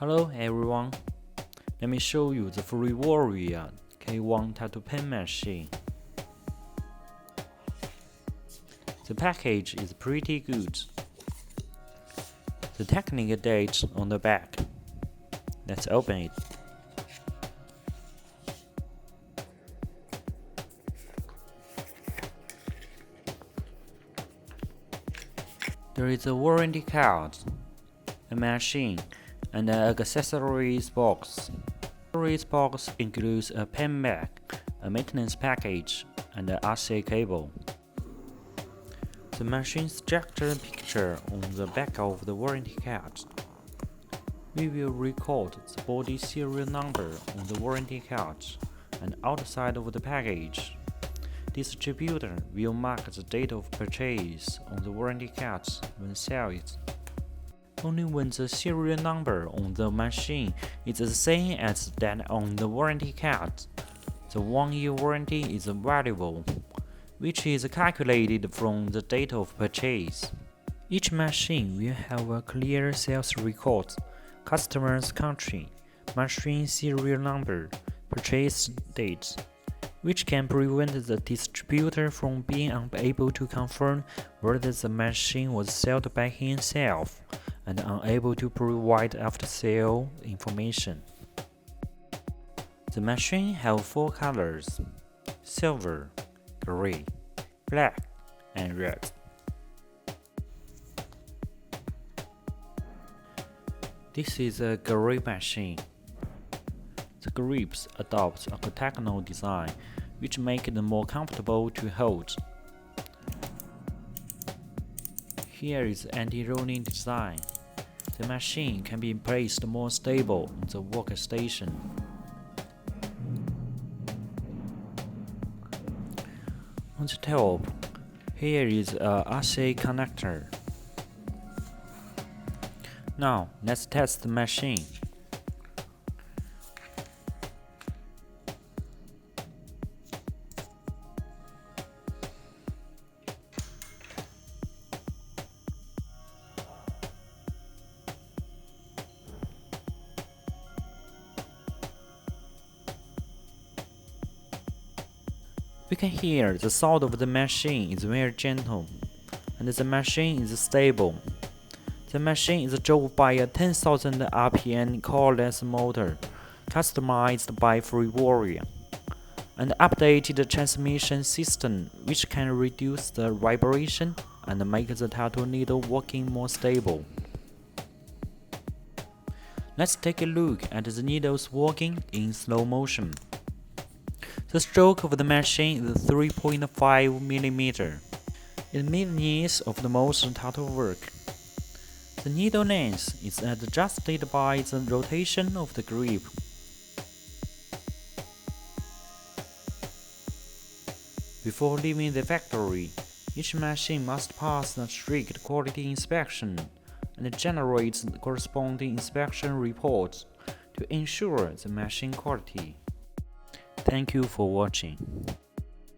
Hello everyone, let me show you the free Warrior K1 tattoo pen machine. The package is pretty good. The technical date on the back. Let's open it. There is a warranty card, a machine, and an accessories box. The accessories box includes a pen bag, a maintenance package, and an RCA cable. The machine structure picture on the back of the warranty card. We will record the body serial number on the warranty card and outside of the package. Distributor will mark the date of purchase on the warranty card when sell it. Only when the serial number on the machine is the same as that on the warranty card, the 1-year warranty is valuable, which is calculated from the date of purchase. Each machine will have a clear sales record, customer's country, machine serial number, purchase date, which can prevent the distributor from being unable to confirm whether the machine was sold by himself and unable to provide after-sale information. The machine has 4 colors: silver, gray, black, and red. This is a gray machine. The grips adopt a octagonal design, which makes it more comfortable to hold. Here is anti-rolling design. The machine can be placed more stable on the workstation. On the top, here is a RCA connector. Now, let's test the machine. We can hear the sound of the machine is very gentle, and the machine is stable. The machine is driven by a 10,000 RPM Coreless Motor, customized by Free Warrior, and updated transmission system which can reduce the vibration and make the tattoo needle working more stable. Let's take a look at the needles working in slow motion. The stroke of the machine is 3.5 mm. It means of the most tattoo work. The needle length is adjusted by the rotation of the grip. Before leaving the factory, each machine must pass a strict quality inspection and generate corresponding inspection reports to ensure the machine quality. Thank you for watching.